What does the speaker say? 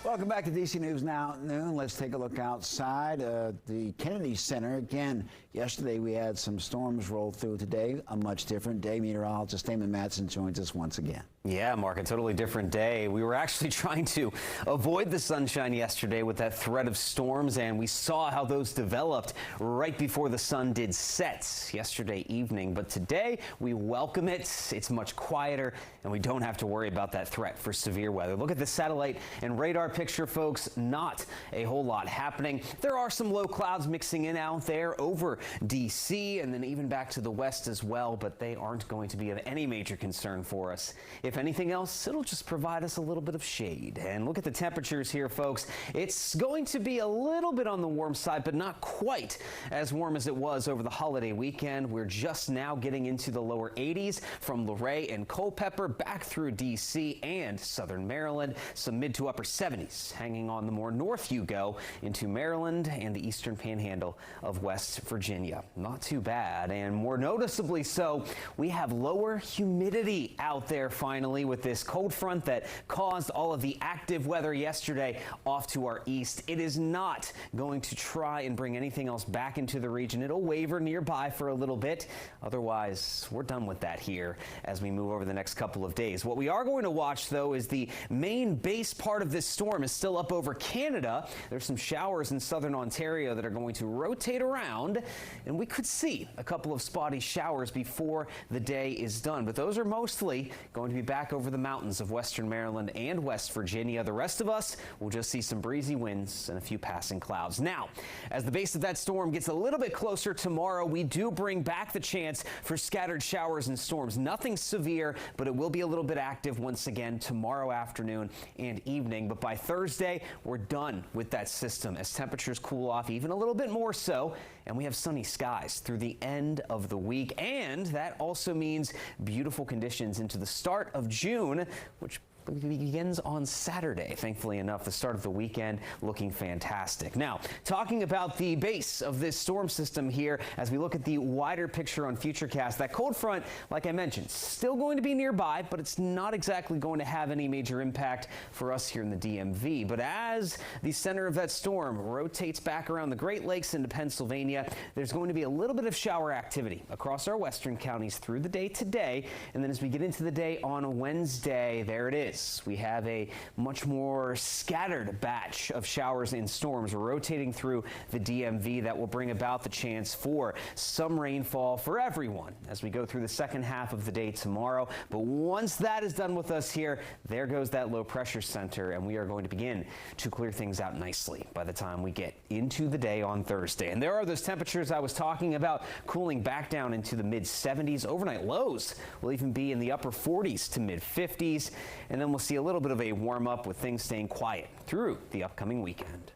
Welcome back to DC News Now at noon. Let's take a look outside the Kennedy Center. Again, yesterday we had some storms roll through. Today, a much different day. Meteorologist Damon Matson joins us once again. Yeah, Mark, a totally different day. We were actually trying to avoid the sunshine yesterday with that threat of storms, and we saw how those developed right before the sun did set yesterday evening. But today, we welcome it. It's much quieter, and we don't have to worry about that threat for severe weather. Look at the satellite and radar picture, folks. Not a whole lot happening. There are some low clouds mixing in out there over D.C. and then even back to the west as well, but they aren't going to be of any major concern for us. If anything else, it'll just provide us a little bit of shade. And look at the temperatures here, folks. It's going to be a little bit on the warm side, but not quite as warm as it was over the holiday weekend. We're just now getting into the lower 80s from Luray and Culpeper back through D.C. and southern Maryland. Some mid to upper 70s hanging on the more north you go into Maryland and the eastern panhandle of West Virginia. Not too bad. And more noticeably so, we have lower humidity out there finally, with this cold front that caused all of the active weather yesterday off to our east. It is not going to try and bring anything else back into the region. It'll waver nearby for a little bit. Otherwise, we're done with that here as we move over the next couple of days. What we are going to watch, though, is the main base part of this storm is still up over Canada. There's some showers in southern Ontario that are going to rotate around, and we could see a couple of spotty showers before the day is done. But those are mostly going to be back over the mountains of western Maryland and West Virginia. The rest of us will just see some breezy winds and a few passing clouds. Now, as the base of that storm gets a little bit closer tomorrow, we do bring back the chance for scattered showers and storms. Nothing severe, but it will be a little bit active once again tomorrow afternoon and evening. But by Thursday, we're done with that system as temperatures cool off even a little bit more so, and we have sunny skies through the end of the week. And that also means beautiful conditions into the start of June, which begins on Saturday. Thankfully enough, the start of the weekend looking fantastic. Now, talking about the base of this storm system here, as we look at the wider picture on Futurecast, that cold front, like I mentioned, still going to be nearby, but it's not exactly going to have any major impact for us here in the DMV. But as the center of that storm rotates back around the Great Lakes into Pennsylvania, there's going to be a little bit of shower activity across our western counties through the day today. And then as we get into the day on Wednesday, there it is. We have a much more scattered batch of showers and storms rotating through the DMV that will bring about the chance for some rainfall for everyone as we go through the second half of the day tomorrow. But once that is done with us here, there goes that low pressure center, and we are going to begin to clear things out nicely by the time we get into the day on Thursday. And there are those temperatures I was talking about cooling back down into the mid 70s. Overnight lows will even be in the upper 40s to mid 50s. And then we'll see a little bit of a warm up with things staying quiet through the upcoming weekend.